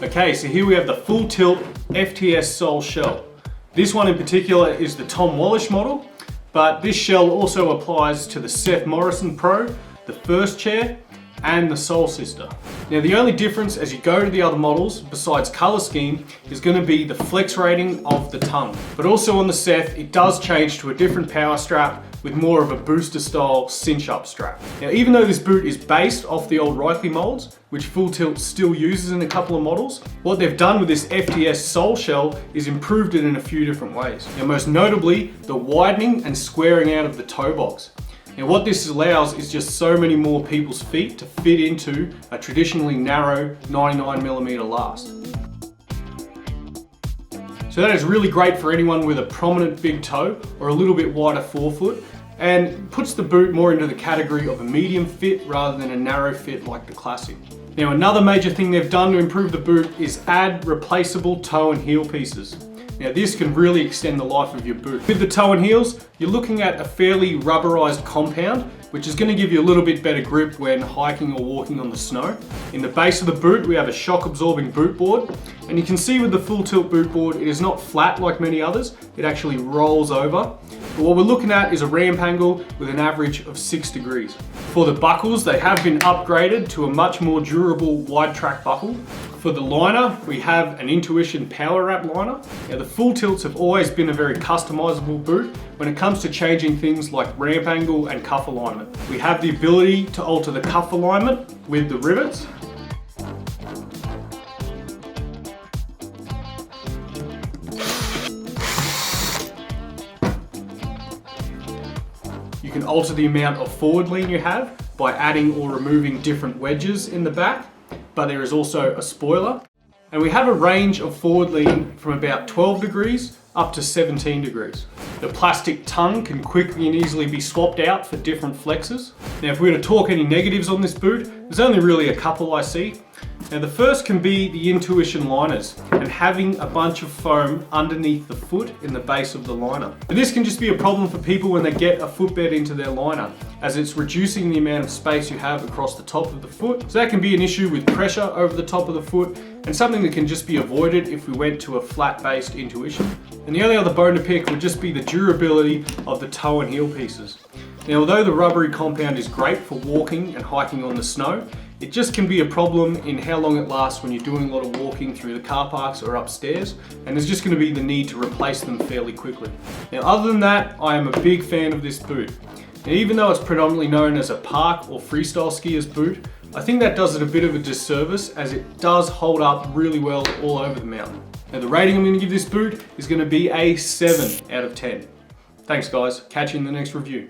Okay, so here we have the full tilt Fts Soul shell. This one in particular is the Wallisch model, but this shell also applies to the Seth Morrison Pro, the first chair, and the Soul Sister. Now the only difference as you go to the other models, besides color scheme, is going to be the flex rating of the tongue. But also on the Seth, it does change to a different power strap with more of a booster style cinch up strap. Now even though this boot is based off the old Replaceable molds, which Full Tilt still uses in a couple of models, what they've done with this Fts Soul shell is improved it in a few different ways. Now most notably, the widening and squaring out of the toe box. Now what this allows is just so many more people's feet to fit into a traditionally narrow 99mm last. So that is really great for anyone with a prominent big toe or a little bit wider forefoot, and puts the boot more into the category of a medium fit rather than a narrow fit like the Classic. Now another major thing they've done to improve the boot is add replaceable toe and heel pieces. Now this can really extend the life of your boot. With the toe and heels, you're looking at a fairly rubberized compound, which is going to give you a little bit better grip when hiking or walking on the snow. In the base of the boot, we have a shock absorbing boot board, and you can see with the Full Tilt boot board, it is not flat like many others, it actually rolls over. But what we're looking at is a ramp angle with an average of 6 degrees. For the buckles, they have been upgraded to a much more durable wide track buckle. For the liner, we have an Intuition Power Wrap liner. Now the Full Tilts have always been a very customizable boot when it comes to changing things like ramp angle and cuff alignment. We have the ability to alter the cuff alignment with the rivets. You can alter the amount of forward lean you have by adding or removing different wedges in the back, but there is also a spoiler. And we have a range of forward lean from about 12 degrees up to 17 degrees. The plastic tongue can quickly and easily be swapped out for different flexes. Now if we were to talk any negatives on this boot, there's only really a couple I see. Now the first can be the Intuition liners and having a bunch of foam underneath the foot in the base of the liner. And this can just be a problem for people when they get a footbed into their liner, as it's reducing the amount of space you have across the top of the foot. So that can be an issue with pressure over the top of the foot, and something that can just be avoided if we went to a flat-based Intuition. And the only other bone to pick would just be the durability of the toe and heel pieces. Now although the rubbery compound is great for walking and hiking on the snow, it just can be a problem in how long it lasts when you're doing a lot of walking through the car parks or upstairs, and there's just going to be the need to replace them fairly quickly. Now other than that, I am a big fan of this boot. Now even though it's predominantly known as a park or freestyle skier's boot, I think that does it a bit of a disservice, as it does hold up really well all over the mountain. Now the rating I'm going to give this boot is going to be a 7 out of 10. Thanks guys, catch you in the next review.